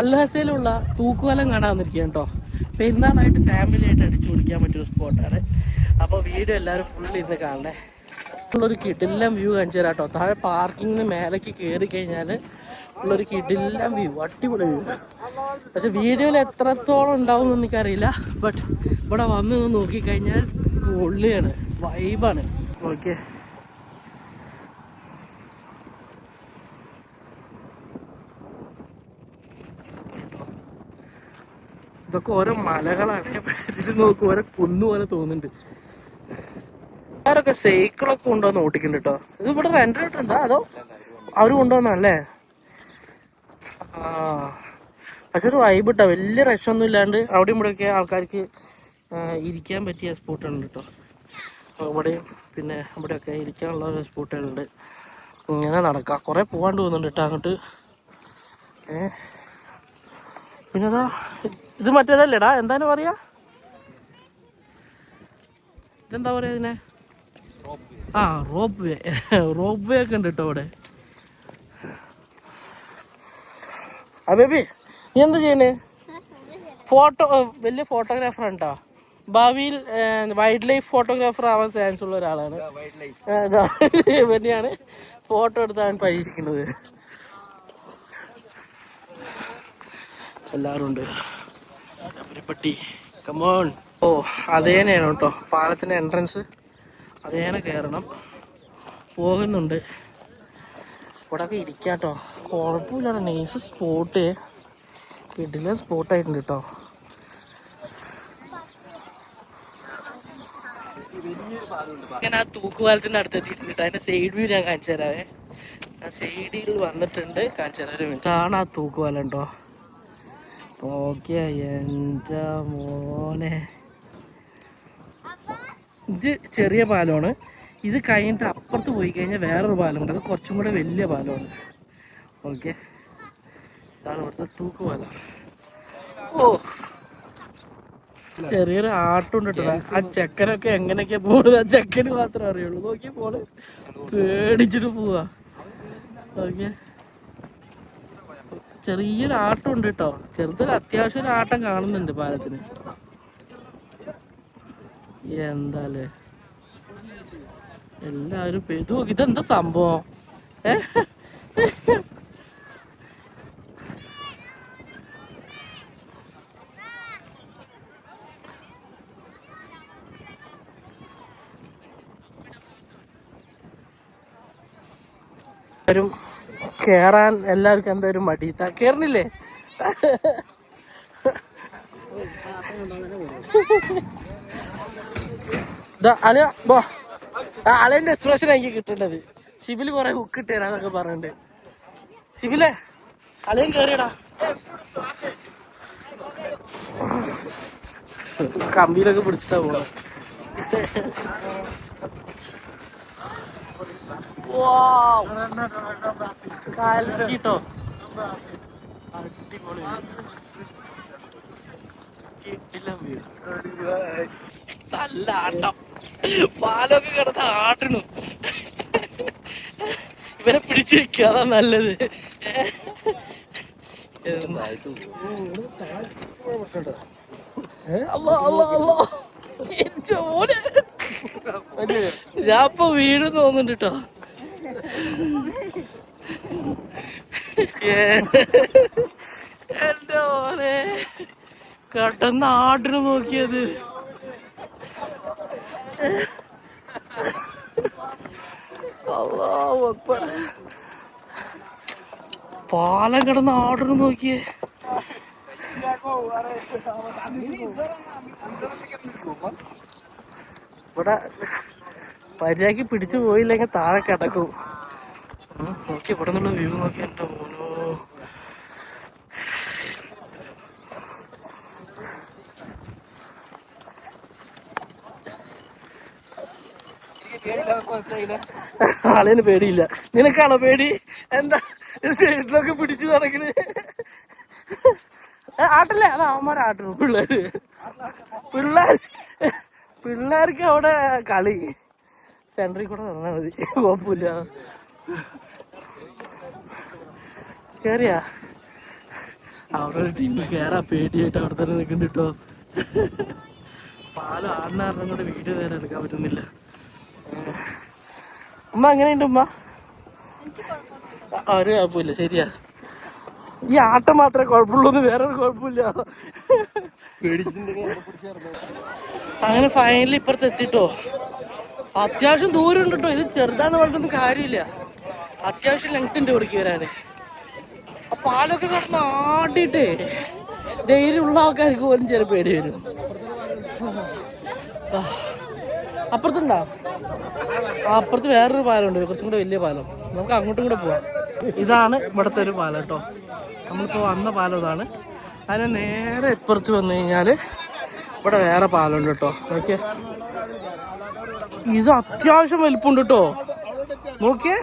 അൽഹസയിലുള്ള തൂക്കുവലം കാണാൻ വന്നിരിക്കുകയാണ് കേട്ടോ. പെരുന്നാളായിട്ട് ഫാമിലി ആയിട്ട് അടിച്ചു പൊളിക്കാൻ പറ്റിയൊരു സ്പോട്ടാണ്. അപ്പോൾ വീഡിയോ എല്ലാവരും ഫുള്ള് ഇരുന്ന് കാണണേ. ഉള്ളൊരു കിടിലം വ്യൂ കാണിച്ചു തരാം കേട്ടോ. താഴെ പാർക്കിങ്ങിന് മേലേക്ക് കയറി കഴിഞ്ഞാൽ ഉള്ളൊരു കിടിലം വ്യൂ, അടിപൊളി വ്യൂ. പക്ഷെ വീഡിയോയിൽ എത്രത്തോളം ഉണ്ടാവും എന്ന് എനിക്കറിയില്ല. ബട്ട് ഇവിടെ വന്ന് നോക്കിക്കഴിഞ്ഞാൽ പൊള്ളിയാണ്, വൈബാണ്. ഓക്കെ, ഇതൊക്കെ ഓരോ മലകളാണ്. ഇതിൽ നോക്കും ഓരോ കുന്നുപോലെ തോന്നുന്നുണ്ട്. അവരൊക്കെ സൈക്കിളൊക്കെ കൊണ്ടുവന്ന് ഓട്ടിക്കുന്നുണ്ട് കേട്ടോ. ഇത് ഇവിടെ റെന്റിട്ടുണ്ടോ അതോ അവര് കൊണ്ടുവന്നല്ലേ? ആ, പക്ഷെ ഒരു വൈബ് ഇട്ടോ. വലിയ റഷൊന്നും ഇല്ലാണ്ട് അവിടെയും ഇവിടെയൊക്കെ ആൾക്കാർക്ക് ഇരിക്കാൻ പറ്റിയ സ്പോട്ടുകളുണ്ട് കേട്ടോ. ഇവിടെയും പിന്നെ ഇവിടെയൊക്കെ ഇരിക്കാനുള്ള സ്പോട്ടുകളുണ്ട്. ഇങ്ങനെ നടക്കാം, കുറെ പോകാണ്ട് പോകുന്നുണ്ട് കേട്ടോ അങ്ങോട്ട്. പിന്നെതാ ഇത് മറ്റേതല്ലേടാ, എന്താണ് പറയാ, ഇതെന്താ പറയാ ഇതിനെ? ആ, റോപ്പ് വേ. റോപ്പ് വേ ഒക്കെ ഉണ്ട് കേട്ടോ ഇവിടെ. ആ ബേബി, നീ എന്താ ചെയ്യണേ? ഫോട്ടോ, വലിയ ഫോട്ടോഗ്രാഫർ ഉണ്ടോ? ഭാവിയിൽ വൈൽഡ് ലൈഫ് ഫോട്ടോഗ്രാഫർ ആവാൻ ചാൻസ് ഉള്ള ഒരാളാണ്. തന്നെയാണ് ഫോട്ടോ എടുത്താൻ പരീക്ഷിക്കുന്നത്. എല്ലാവരും ഉണ്ട്. പട്ടി കമോൺ. ഓ, അതേനെയാണ് കേട്ടോ പാലത്തിന്റെ എൻട്രൻസ്. അതേനെ കയറണം. പോകുന്നുണ്ട്. ഇവിടെ ഒക്കെ ഇരിക്കാട്ടോ, കുഴപ്പമില്ല. നൈസ് സ്പോട്ട്, കിടിലൻ സ്പോട്ടായിട്ടുണ്ട് കേട്ടോ. ഞാൻ ആ തൂക്കുപാലത്തിന്റെ അടുത്തെത്തിയിട്ടുണ്ട്. അതിന്റെ സൈഡ് വ്യൂ ഞാൻ കാണിച്ചു തരാവേ. ആ സൈഡിൽ വന്നിട്ടുണ്ട്, കാണിച്ചു തരാം. കാണാ ആ തൂക്കുപാലം ഉണ്ടോ? ഓക്കെ, എൻ്റെ മോനെ, ഇത് ചെറിയ പാലമാണ്. ഇത് കഴിഞ്ഞിട്ട് അപ്പുറത്ത് പോയി കഴിഞ്ഞാൽ വേറൊരു പാലമുണ്ട്, അത് കുറച്ചും കൂടെ വലിയ പാലമാണ്. ഓക്കെ, ഇതാണ് ഇവിടുത്തെ തൂക്കുപാലം. ഓ, ചെറിയൊരു ആട്ടുണ്ട് കേട്ടോ. ആ ചെക്കനൊക്കെ എങ്ങനെയൊക്കെയാ പോണത് ആ ചെക്കന് മാത്രമേ അറിയുള്ളൂ. നോക്കിയാ പോണ്, പേടിച്ചിട്ട് പോവാ. ഓക്കെ, ചെറിയൊരു ആട്ടം ഉണ്ട് കേട്ടോ. ചെറുതൊരു അത്യാവശ്യം ഒരു ആട്ടം കാണുന്നുണ്ട് പാലത്തിന്. എന്താല്ലേ എല്ലാവരും പെയ്തു. ഇതെന്താ സംഭവം? കേറാൻ എല്ലാവർക്കും എന്താ ഒരു മടി. കേറണില്ലേ? അളന്റെ എക്സ്പ്രഷൻ എനിക്ക് കിട്ടേണ്ടത്. ശിബില് കൊറേ ഹുക്ക് ഇട്ടേരാന്നൊക്കെ പറഞ്ഞിട്ടുണ്ട്. ശിബിലെ അളയും കേറിയടാ. കമ്പിയിലൊക്കെ പിടിച്ചിട്ടാ പോണ. കലക്കിട്ടോ, അടിപൊളി. നല്ല ആട്ടം, പാലൊക്കെ കിടന്ന് ആട്ടണു. ഇവരെ പിടിച്ചു വെക്കുക, അതാ നല്ലത്. ഞാൻ ഇപ്പൊ വീഴും തോന്നുന്നുണ്ട് കേട്ടോ. എന്റെ മോനെ കടന്ന് ആടിന് നോക്കിയത്. അല്ലാഹു അക്ബർ. പാലം കിടന്ന് ആടിന് നോക്കിയേ. ഇവിടെ മര്യാദക്ക് പിടിച്ചു പോയില്ലെങ്കിൽ താഴെ കിടക്കും. നോക്കി ഇവിടെ നിന്നുള്ള വ്യൂ നോക്കി. എന്റെ മോനോ, ആളിന് പേടിയില്ല. നിനക്കാണോ പേടി? എന്താ സൈഡിലൊക്കെ പിടിച്ചു നടക്കണ്? ആട്ടല്ലേ, അത് അവന്മാരാട്ടണം. പിള്ളേർക്ക് അവിടെ കളി. സെന്ററിൽ കൂടെ നടന്നാൽ മതി, കുഴപ്പമില്ല. കേറിയാ അവിടെ ഒരു ടീം കയറാൻ പേടിയായിട്ട് അവിടെ തന്നെ നിൽക്കുന്നുണ്ട് കേട്ടോ. പാലം ആടിനാറിനും കൂടെ വീഡിയോ നേരെ എടുക്കാൻ പറ്റുന്നില്ല. ഉമ്മ എങ്ങനെയുണ്ട് ഉമ്മ? ഒരു കുഴപ്പമില്ല, ശരിയാ. ഈ ആട്ടം മാത്രമേ കുഴപ്പമുള്ളൂ, വേറൊരു കുഴപ്പമില്ല. അങ്ങനെ ഫൈനലി ഇപ്പുറത്ത് എത്തിട്ടോ. അത്യാവശ്യം ദൂരം ഉണ്ട് കേട്ടോ. ഇത് ചെറുതാന്ന് പറഞ്ഞിട്ടൊന്നും കാര്യമില്ല, അത്യാവശ്യം ലെങ്ത് ഉണ്ട് ഇവിടേക്ക് വരാന്. ആ പാലൊക്കെ കിടന്ന് ആട്ടിട്ടേ ധൈര്യമുള്ള ആൾക്കാർക്ക് പോലും ചെറിയ പേടി വരും. അപ്പുറത്തുണ്ടോ? അപ്പുറത്ത് വേറൊരു പാലമുണ്ട്, കുറച്ചും കൂടെ വലിയ പാലം. നമുക്ക് അങ്ങോട്ടും കൂടെ പോവാം. ഇതാണ് ഇവിടുത്തെ ഒരു പാലം കേട്ടോ. നമ്മളിപ്പോൾ വന്ന പാലം ഇതാണ്. അതിന് നേരെ ഇപ്പുറത്ത് വന്നു കഴിഞ്ഞാൽ ഇവിടെ വേറെ പാലമുണ്ട് കേട്ടോ. നോക്കിയേ, ഇത് അത്യാവശ്യം വലിപ്പമുണ്ട് കേട്ടോ. നോക്കിയേ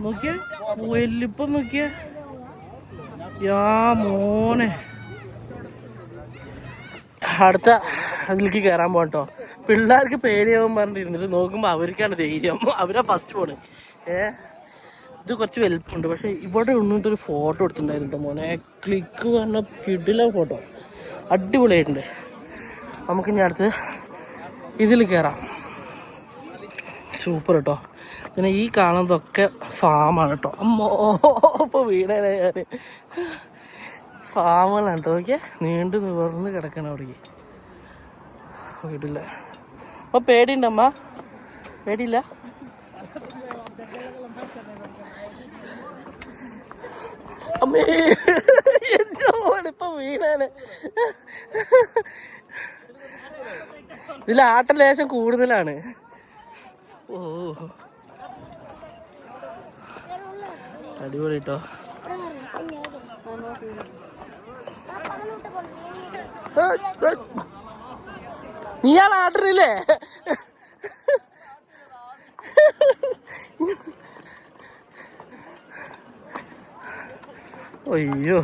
നോക്കിയേ വലിപ്പം നോക്കിയേ. യാ മോനെ, അടുത്ത അതിലേക്ക് കയറാൻ പോകട്ടോ. പിള്ളേർക്ക് പേടിയാവും പറഞ്ഞിരുന്നിട്ട് നോക്കുമ്പോൾ അവർക്കാണ് ധൈര്യം, അവരാ ഫസ്റ്റ് പോണ്. ഇത് കുറച്ച് വലിപ്പമുണ്ട്, പക്ഷെ ഇവിടെ ഉണ്ണിട്ടൊരു ഫോട്ടോ എടുത്തിട്ടുണ്ടായിരുന്നു മോനെ. ക്ലിക്ക് പറഞ്ഞ കിടില ഫോട്ടോ, അടിപൊളിയായിട്ടുണ്ട്. നമുക്ക് ഇനി അടുത്ത് ഇതിൽ കയറാം. സൂപ്പർ കേട്ടോ. പിന്നെ ഈ കാണുന്നതൊക്കെ ഫാമാണ് കേട്ടോ. അമ്മോ, ഇപ്പോൾ വീണേനെ ഞാൻ. ഫാമുകളാണ് കേട്ടോ. നോക്കിയാൽ നീണ്ടു നിവർന്ന് കിടക്കണം അവിടേക്ക്. വീട്ടില്ല. അപ്പോൾ പേടിയുണ്ടമ്മ? പേടിയില്ല? അമ്മേ, ഇപ്പൊ വീണേനെ. ഇതിൽ ആട്ടം ലേശം കൂടുതലാണ്. ഓ, അടിപൊളി കേട്ടോ. നീയാണ് ആട്ടണില്ലേ? അയ്യോ,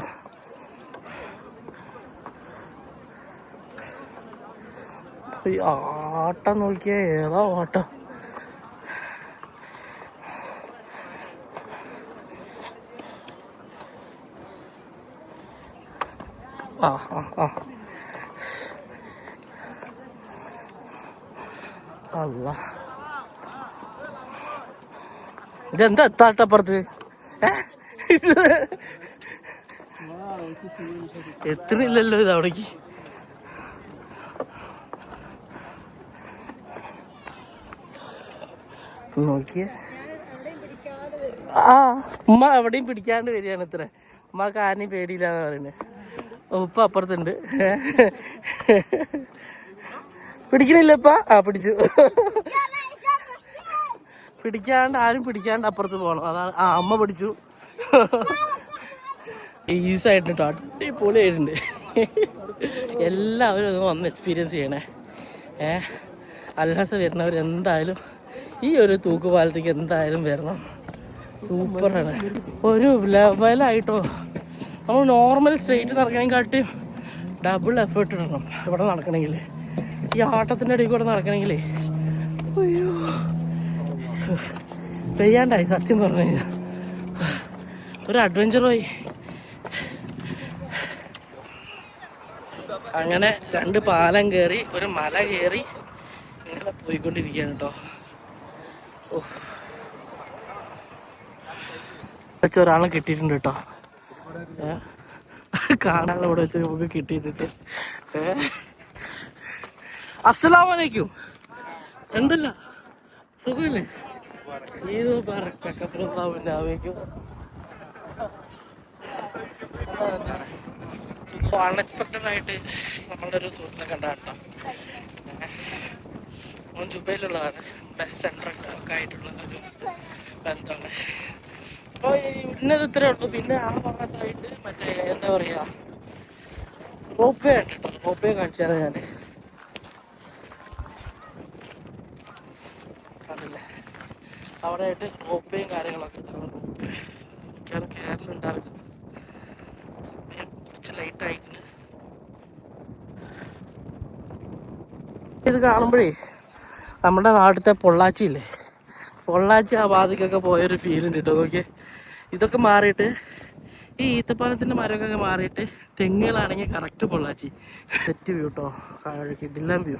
ആട്ടം നോക്കിയേ, ഏതാ ആട്ടം. ആ ആ ആ അല്ല, ഇതെന്താ എത്താട്ടപ്പുറത്ത്? എത്തണില്ലല്ലോ ഇത് അവിടേക്ക്. നോക്കിയേ, ആ ഉമ്മ എവിടെയും പിടിക്കാണ്ട് വരികയാണ് ഇത്ര. ഉമ്മക്ക് ആരെയും പേടിയില്ലാന്ന് പറയുന്നത്. ഉപ്പ അപ്പുറത്തുണ്ട്. പിടിക്കണില്ലപ്പാ? ആ പിടിച്ചു. പിടിക്കാണ്ട്, ആരും പിടിക്കാണ്ട് അപ്പുറത്ത് പോകണം, അതാണ്. ആ അമ്മ പിടിച്ചു. ഈസായിട്ട് കേട്ടോ, അടിപൊളിയായിട്ടുണ്ട്. എല്ലാവരും ഒന്ന് വന്ന് എക്സ്പീരിയൻസ് ചെയ്യണേ. അൽഹസ വരുന്നവർ എന്തായാലും ഈ ഒരു തൂക്കുപാലത്തേക്ക് എന്തായാലും വരണം. സൂപ്പറാണ്, ഒരു ലെവലായിട്ടോ. നമ്മൾ നോർമൽ സ്ട്രെയിറ്റ് നടക്കണമെങ്കിൽ ഡബിൾ എഫേർട്ട് ഇടണം ഇവിടെ നടക്കണമെങ്കിൽ. ഈ ആട്ടത്തിൻ്റെ ഇടയിൽ കൂടെ നടക്കണമെങ്കിലേ അയ്യോ പെയ്യാണ്ടായി സത്യം പറഞ്ഞു കഴിഞ്ഞാൽ. ഒരു അഡ്വഞ്ചറായി. അങ്ങനെ 2 പാലം കയറി ഒരു മല കയറി ഇങ്ങനെ പോയിക്കൊണ്ടിരിക്കുകയാണ് കേട്ടോ. ഒരാളെ കിട്ടിയിട്ടുണ്ട് കേട്ടോ. കാണാനുള്ള ഇവിടെ വെച്ച് നമുക്ക് കിട്ടിയിട്ടുണ്ട്. അസ്സലാമലൈക്കും, എന്തല്ല സുഖമില്ലേ? ഏതോ പറക്കപ്പുറത്താവില്ലാവേക്കും. അൺഎക്സ്പെക്റ്റഡ് ആയിട്ട് നമ്മളുടെ ഒരു സുഹൃത്തിനെ കണ്ട കേട്ടോ. ഓൻ ജുബൈലുള്ളതാണ്, നമ്മുടെ സെൻട്രൊക്കെ ആയിട്ടുള്ള ഒരു ബന്ധമാണ്. അപ്പോൾ ഇന്നത് ഇത്രേ ഉള്ളൂ. പിന്നെ ആ ഭാഗത്തായിട്ട് മറ്റേ എന്താ പറയുക, റോപ്പ് വേ ഉണ്ട് കേട്ടോ. റോപ്പ് വേ കാണിച്ചു തരാം ഞാൻ. കണ്ടില്ലേ, അവിടെ ആയിട്ട് റോപ്പ് വേയും കാര്യങ്ങളൊക്കെ കേരളുണ്ടാവില്ല. സമയം കുറച്ച് ലൈറ്റ് ആയിട്ടുണ്ട്. ഇത് കാണുമ്പോഴേ നമ്മുടെ നാട്ടിലത്തെ പൊള്ളാച്ചി ഇല്ലേ, പൊള്ളാച്ചി ആ ഭാഗത്തേക്കൊക്കെ പോയൊരു ഫീലുണ്ട് കേട്ടോ. നോക്കിയേ, ഇതൊക്കെ മാറിയിട്ട് ഈ ഈത്തപ്പാലത്തിൻ്റെ മരമൊക്കെ മാറിയിട്ട് തെങ്ങുകളാണെങ്കിൽ കറക്റ്റ് പൊള്ളാച്ചി. സെറ്റ് വ്യൂ കേട്ടോ, കിടിലൻ വ്യൂ.